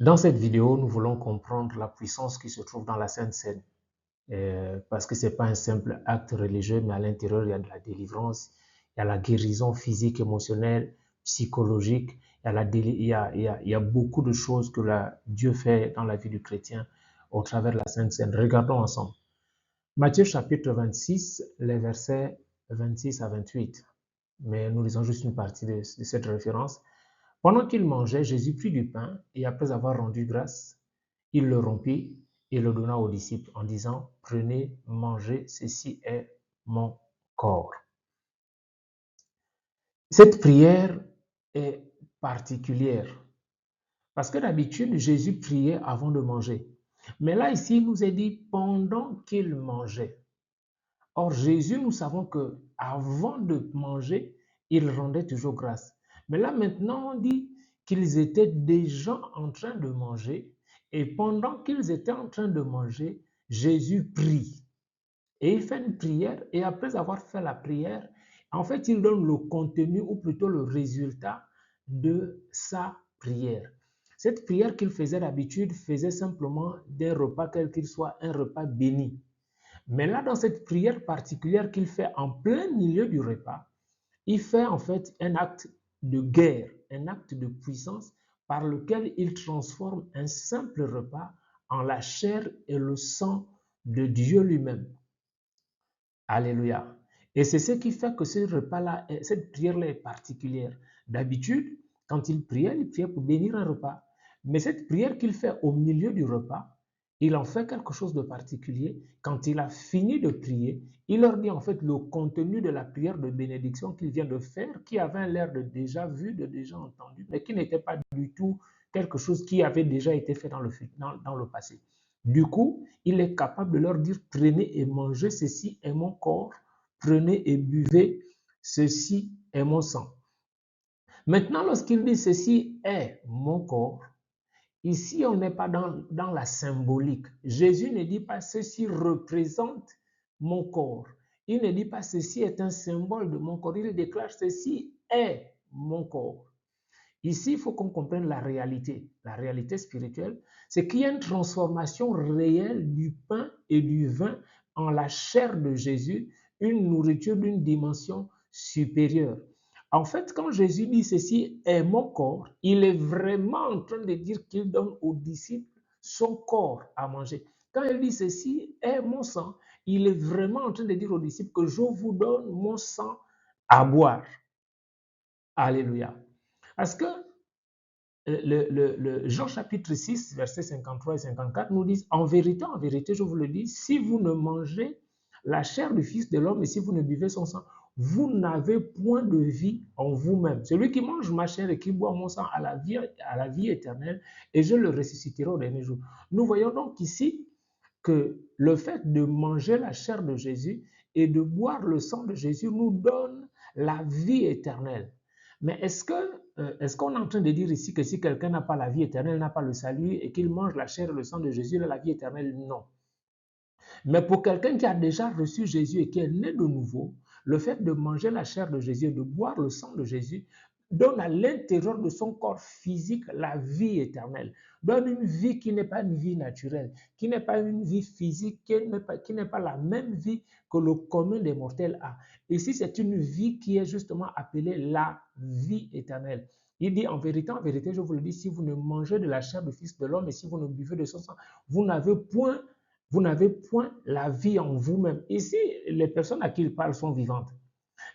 Dans cette vidéo, nous voulons comprendre la puissance qui se trouve dans la Sainte Seine. Parce que ce n'est pas un simple acte religieux, mais à l'intérieur, il y a de la délivrance, il y a la guérison physique, émotionnelle, psychologique, il y a beaucoup de choses que Dieu fait dans la vie du chrétien au travers de la Sainte Seine. Regardons ensemble. Matthieu chapitre 26, les versets 26 à 28. Mais nous lisons juste une partie de cette référence. Pendant qu'il mangeait, Jésus prit du pain et après avoir rendu grâce, il le rompit et le donna aux disciples en disant, prenez, mangez, ceci est mon corps. Cette prière est particulière parce que d'habitude, Jésus priait avant de manger. Mais là, ici, il nous est dit pendant qu'il mangeait. Or, Jésus, nous savons que avant de manger, il rendait toujours grâce. Mais là, maintenant, on dit qu'ils étaient déjà en train de manger et pendant qu'ils étaient en train de manger, Jésus prie. Et il fait une prière et après avoir fait la prière, en fait, il donne le contenu ou plutôt le résultat de sa prière. Cette prière qu'il faisait d'habitude faisait simplement d'un repas, quel qu'il soit, un repas béni. Mais là, dans cette prière particulière qu'il fait en plein milieu du repas, il fait en fait un acte de guerre, un acte de puissance par lequel il transforme un simple repas en la chair et le sang de Dieu lui-même. Alléluia. Et c'est ce qui fait que ce repas-là, cette prière-là est particulière. D'habitude, quand il priait pour bénir un repas. Mais cette prière qu'il fait au milieu du repas, il en fait quelque chose de particulier. Quand il a fini de prier, il leur dit en fait le contenu de la prière de bénédiction qu'il vient de faire, qui avait l'air de déjà vu, de déjà entendu, mais qui n'était pas du tout quelque chose qui avait déjà été fait dans le passé. Du coup, il est capable de leur dire, prenez et mangez, ceci est mon corps, prenez et buvez, ceci est mon sang. Maintenant, lorsqu'il dit, ceci est mon corps, ici, on n'est pas dans la symbolique. Jésus ne dit pas, ceci représente mon corps. Il ne dit pas, ceci est un symbole de mon corps. Il déclare, ceci est mon corps. Ici, il faut qu'on comprenne la réalité spirituelle, c'est qu'il y a une transformation réelle du pain et du vin en la chair de Jésus, une nourriture d'une dimension supérieure. En fait, quand Jésus dit ceci est mon corps, il est vraiment en train de dire qu'il donne aux disciples son corps à manger. Quand il dit ceci est mon sang, il est vraiment en train de dire aux disciples que je vous donne mon sang à boire. Alléluia. Parce que Jean chapitre 6, versets 53 et 54 nous disent, en vérité, je vous le dis, si vous ne mangez la chair du Fils de l'homme et si vous ne buvez son sang, vous n'avez point de vie en vous-même. Celui qui mange ma chair et qui boit mon sang a la vie éternelle et je le ressusciterai au dernier jour. Nous voyons donc ici que le fait de manger la chair de Jésus et de boire le sang de Jésus nous donne la vie éternelle. Mais est-ce qu'on est en train de dire ici que si quelqu'un n'a pas la vie éternelle, n'a pas le salut et qu'il mange la chair et le sang de Jésus, il a la vie éternelle? Non. Mais pour quelqu'un qui a déjà reçu Jésus et qui est né de nouveau, le fait de manger la chair de Jésus et de boire le sang de Jésus donne à l'intérieur de son corps physique la vie éternelle, donne une vie qui n'est pas une vie naturelle, qui n'est pas une vie physique, qui n'est pas la même vie que le commun des mortels a. Ici, c'est une vie qui est justement appelée la vie éternelle. Il dit en vérité, je vous le dis, si vous ne mangez de la chair du Fils de l'homme et si vous ne buvez de son sang, vous n'avez point la vie en vous-même. Ici, les personnes à qui il parle sont vivantes.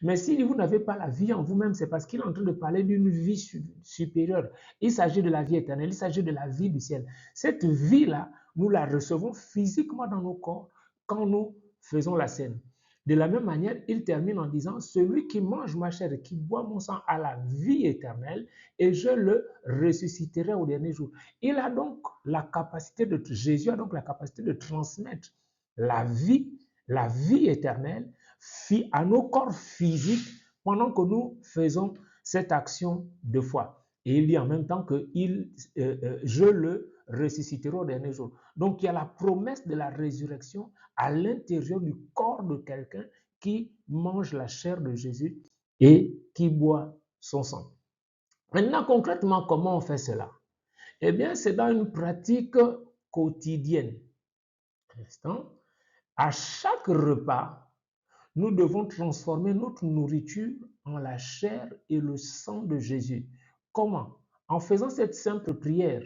Mais si vous n'avez pas la vie en vous-même, c'est parce qu'il est en train de parler d'une vie supérieure. Il s'agit de la vie éternelle, il s'agit de la vie du ciel. Cette vie-là, nous la recevons physiquement dans nos corps quand nous faisons la scène. De la même manière, il termine en disant, celui qui mange ma chair et qui boit mon sang a la vie éternelle et je le ressusciterai au dernier jour. Jésus a donc la capacité de transmettre la vie éternelle à nos corps physiques pendant que nous faisons cette action de foi. Et il dit en même temps que je le ressusciterai au dernier jour. Donc il y a la promesse de la résurrection à l'intérieur du corps de quelqu'un qui mange la chair de Jésus et qui boit son sang. Maintenant, concrètement, comment on fait cela? Eh bien, c'est dans une pratique quotidienne. Instant. À chaque repas, nous devons transformer notre nourriture en la chair et le sang de Jésus. Comment? En faisant cette simple prière.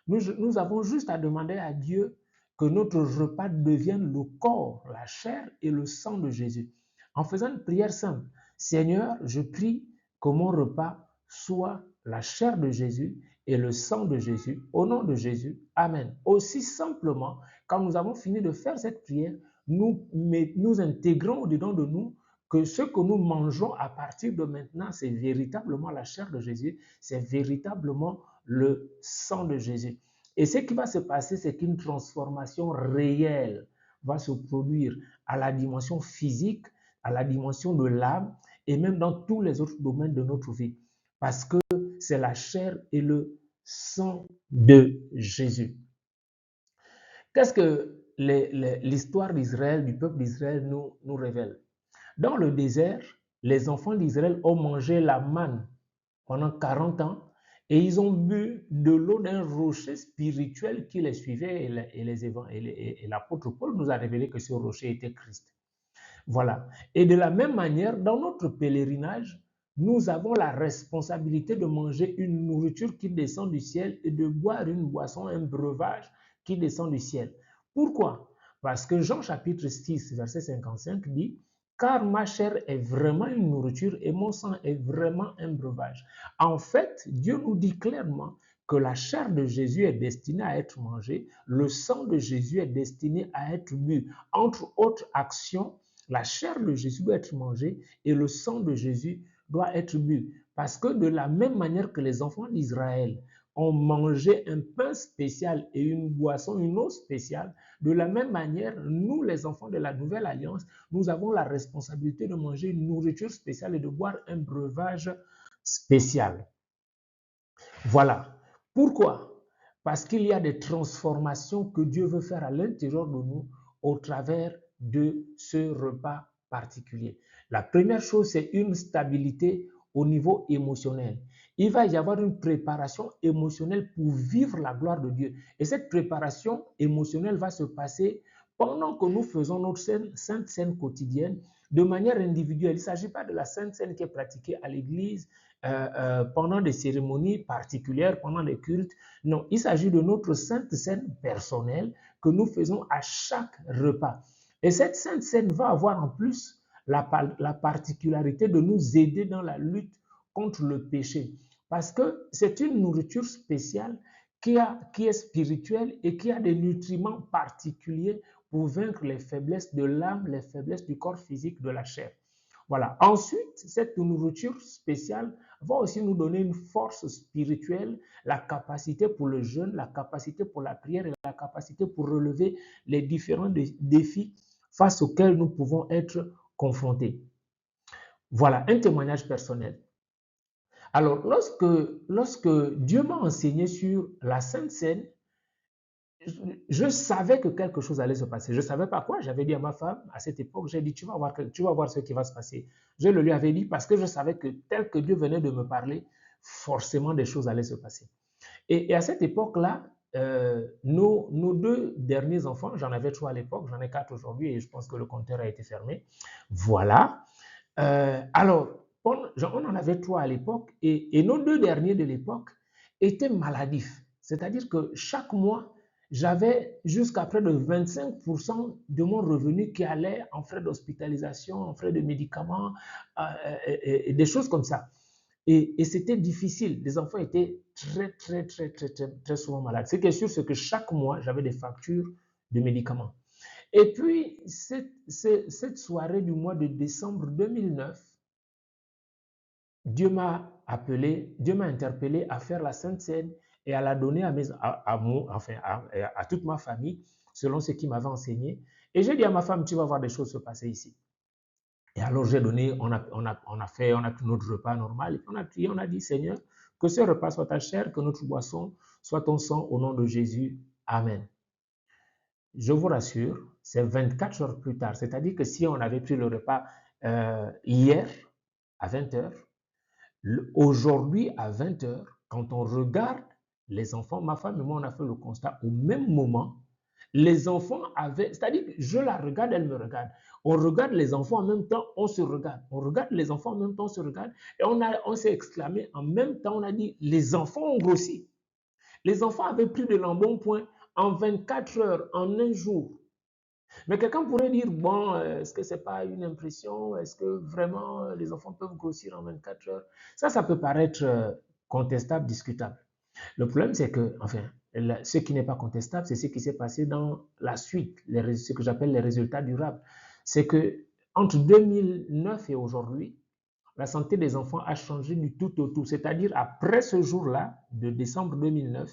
Nous avons juste à demander à Dieu que notre repas devienne le corps, la chair et le sang de Jésus. En faisant une prière simple, Seigneur, je prie que mon repas soit la chair de Jésus et le sang de Jésus. Au nom de Jésus, Amen. Aussi simplement, quand nous avons fini de faire cette prière, nous intégrons au-dedans de nous que ce que nous mangeons à partir de maintenant, c'est véritablement la chair de Jésus, c'est véritablement le sang de Jésus. Et ce qui va se passer, c'est qu'une transformation réelle va se produire à la dimension physique, à la dimension de l'âme et même dans tous les autres domaines de notre vie. Parce que c'est la chair et le sang de Jésus. Qu'est-ce que l'histoire d'Israël, du peuple d'Israël nous révèle? Dans le désert, les enfants d'Israël ont mangé la manne pendant 40 ans et ils ont bu de l'eau d'un rocher spirituel qui les suivait et l'apôtre Paul nous a révélé que ce rocher était Christ. Voilà. Et de la même manière, dans notre pèlerinage, nous avons la responsabilité de manger une nourriture qui descend du ciel et de boire une boisson, un breuvage qui descend du ciel. Pourquoi? Parce que Jean chapitre 6, verset 55 dit, car ma chair est vraiment une nourriture et mon sang est vraiment un breuvage. En fait, Dieu nous dit clairement que la chair de Jésus est destinée à être mangée, le sang de Jésus est destiné à être bu. Entre autres actions, la chair de Jésus doit être mangée et le sang de Jésus doit être bu. Parce que de la même manière que les enfants d'Israël ont mangé un pain spécial et une boisson, une eau spéciale, de la même manière, nous, les enfants de la Nouvelle Alliance, nous avons la responsabilité de manger une nourriture spéciale et de boire un breuvage spécial. Voilà. Pourquoi? Parce qu'il y a des transformations que Dieu veut faire à l'intérieur de nous au travers de ce repas particulier. La première chose, c'est une stabilité au niveau émotionnel. Il va y avoir une préparation émotionnelle pour vivre la gloire de Dieu. Et cette préparation émotionnelle va se passer pendant que nous faisons notre sainte scène quotidienne de manière individuelle. Il ne s'agit pas de la sainte scène qui est pratiquée à l'église pendant des cérémonies particulières, pendant des cultes. Non, il s'agit de notre sainte scène personnelle que nous faisons à chaque repas. Et cette sainte scène va avoir en plus la particularité de nous aider dans la lutte contre le péché. Parce que c'est une nourriture spéciale qui est spirituelle et qui a des nutriments particuliers pour vaincre les faiblesses de l'âme, les faiblesses du corps physique, de la chair. Voilà. Ensuite, cette nourriture spéciale va aussi nous donner une force spirituelle, la capacité pour le jeûne, la capacité pour la prière et la capacité pour relever les différents défis face auxquels nous pouvons être confrontés. Voilà, un témoignage personnel. Alors, lorsque Dieu m'a enseigné sur la Sainte Seine, je savais que quelque chose allait se passer. Je ne savais pas quoi. J'avais dit à ma femme, à cette époque, j'ai dit, tu vas voir ce qui va se passer. Je le lui avais dit parce que je savais que tel que Dieu venait de me parler, forcément des choses allaient se passer. Et à cette époque-là, nos deux derniers enfants, j'en avais 3 à l'époque, j'en ai 4 aujourd'hui et je pense que le compteur a été fermé. Voilà. Alors, on en avait 3 à l'époque et nos 2 derniers de l'époque étaient maladifs. C'est-à-dire que chaque mois, j'avais jusqu'à près de 25% de mon revenu qui allait en frais d'hospitalisation, en frais de médicaments, et des choses comme ça. Et c'était difficile. Les enfants étaient très souvent malades. Ce qui est sûr, c'est que chaque mois, j'avais des factures de médicaments. Et puis, cette soirée du mois de décembre 2009, Dieu m'a interpellé à faire la Sainte Seine et à la donner à toute ma famille, selon ce qu'il m'avait enseigné. Et j'ai dit à ma femme, tu vas voir des choses se passer ici. Et alors j'ai donné, on a pris notre repas normal, et on a prié, on a dit, Seigneur, que ce repas soit ta chair, que notre boisson soit ton sang, au nom de Jésus. Amen. Je vous rassure, c'est 24 heures plus tard. C'est-à-dire que si on avait pris le repas hier à 20 heures, aujourd'hui à 20 heures, quand on regarde les enfants, ma femme et moi, on a fait le constat au même moment. Les enfants avaient, c'est-à-dire que je la regarde, elle me regarde. On regarde les enfants en même temps, on se regarde. On regarde les enfants en même temps, on se regarde. Et on s'est exclamé en même temps, on a dit, les enfants ont grossi. Les enfants avaient pris de l'embonpoint en 24 heures, en un jour. Mais quelqu'un pourrait dire, bon, est-ce que ce n'est pas une impression? Est-ce que vraiment les enfants peuvent grossir en 24 heures? Ça peut paraître contestable, discutable. Le problème, c'est que, enfin, ce qui n'est pas contestable, c'est ce qui s'est passé dans la suite, ce que j'appelle les résultats durables. C'est que entre 2009 et aujourd'hui, la santé des enfants a changé du tout au tout. C'est-à-dire, après ce jour-là, de décembre 2009,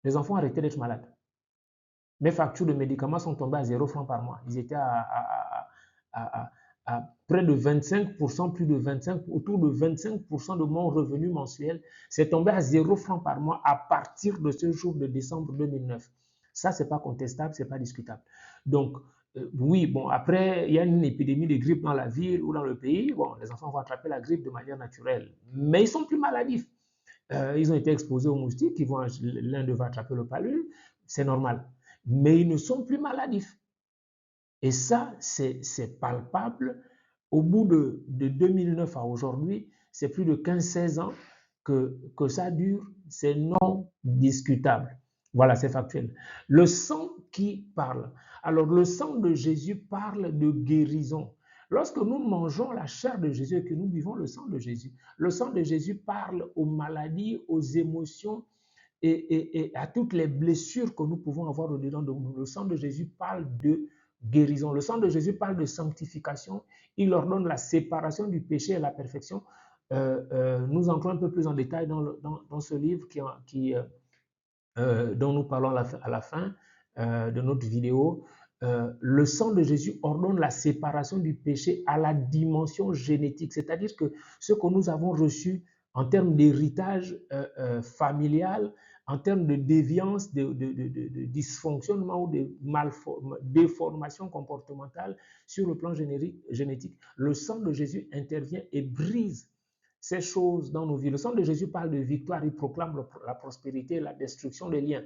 les enfants ont arrêté d'être malades. Mes factures de médicaments sont tombées à 0 francs par mois. Ils étaient à près de 25%, plus de 25%, autour de 25% de mon revenu mensuel. C'est tombé à 0 francs par mois à partir de ce jour de décembre 2009. Ça, ce n'est pas contestable, ce n'est pas discutable. Donc, oui, bon, après, il y a une épidémie de grippe dans la ville ou dans le pays. Bon, les enfants vont attraper la grippe de manière naturelle, mais ils sont plus maladifs. Ils ont été exposés aux moustiques, l'un d'eux va attraper le palu, c'est normal. Mais ils ne sont plus maladifs. Et ça, c'est palpable. Au bout de 2009 à aujourd'hui, c'est plus de 15-16 ans que ça dure, c'est non discutable. Voilà, c'est factuel. Le sang qui parle. Alors, le sang de Jésus parle de guérison. Lorsque nous mangeons la chair de Jésus et que nous buvons le sang de Jésus parle aux maladies, aux émotions et à toutes les blessures que nous pouvons avoir au-dedans de nous. Le sang de Jésus parle de guérison. Le sang de Jésus parle de sanctification. Il ordonne la séparation du péché et la perfection. Nous entrons un peu plus en détail dans ce livre dont nous parlons à la fin de notre vidéo. Le sang de Jésus ordonne la séparation du péché à la dimension génétique, c'est-à-dire que ce que nous avons reçu en termes d'héritage familial, en termes de déviance, de dysfonctionnement ou de déformation comportementale sur le plan génétique, le sang de Jésus intervient et brise ces choses dans nos vies. Le sang de Jésus parle de victoire, il proclame la prospérité, la destruction des liens.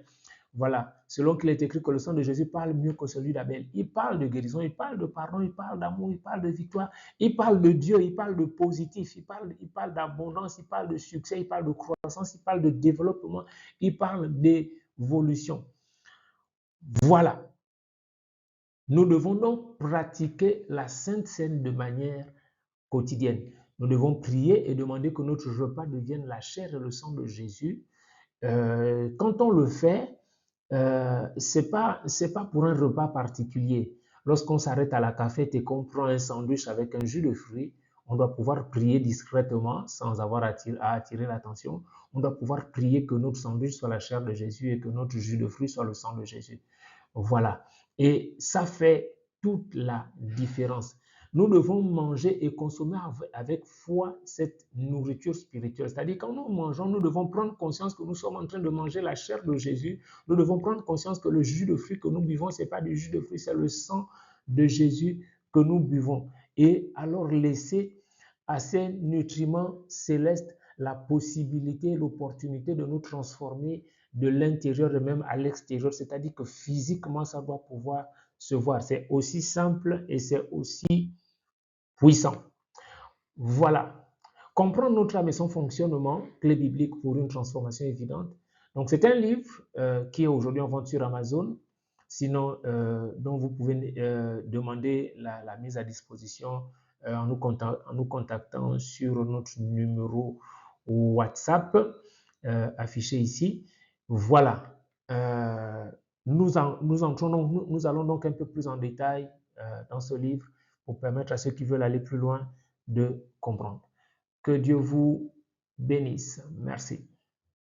Voilà, selon qu'il est écrit que le sang de Jésus parle mieux que celui d'Abel. Il parle de guérison, il parle de pardon, il parle d'amour, il parle de victoire, il parle de Dieu, il parle de positif, il parle d'abondance, il parle de succès, il parle de croissance, il parle de développement, il parle d'évolution. Voilà. Nous devons donc pratiquer la Sainte Seine de manière quotidienne. Nous devons prier et demander que notre repas devienne la chair et le sang de Jésus. Quand on le fait, c'est pas pour un repas particulier. Lorsqu'on s'arrête à la cafette et qu'on prend un sandwich avec un jus de fruits, on doit pouvoir prier discrètement sans avoir à attirer l'attention. On doit pouvoir prier que notre sandwich soit la chair de Jésus et que notre jus de fruits soit le sang de Jésus. Voilà. Et ça fait toute la différence. Nous devons manger et consommer avec foi cette nourriture spirituelle. C'est-à-dire, quand nous mangeons, nous devons prendre conscience que nous sommes en train de manger la chair de Jésus. Nous devons prendre conscience que le jus de fruits que nous buvons, ce n'est pas du jus de fruits, c'est le sang de Jésus que nous buvons. Et alors laisser à ces nutriments célestes la possibilité, l'opportunité de nous transformer de l'intérieur et même à l'extérieur. C'est-à-dire que physiquement, ça doit pouvoir se voir. C'est aussi simple et c'est aussi puissant. Voilà. Comprendre notre âme et son fonctionnement, clé biblique pour une transformation évidente. Donc, c'est un livre qui est aujourd'hui en vente sur Amazon. Sinon, dont vous pouvez demander la mise à disposition en nous contactant sur notre numéro WhatsApp affiché ici. Voilà. Nous allons donc un peu plus en détail dans ce livre pour permettre à ceux qui veulent aller plus loin de comprendre. Que Dieu vous bénisse. Merci.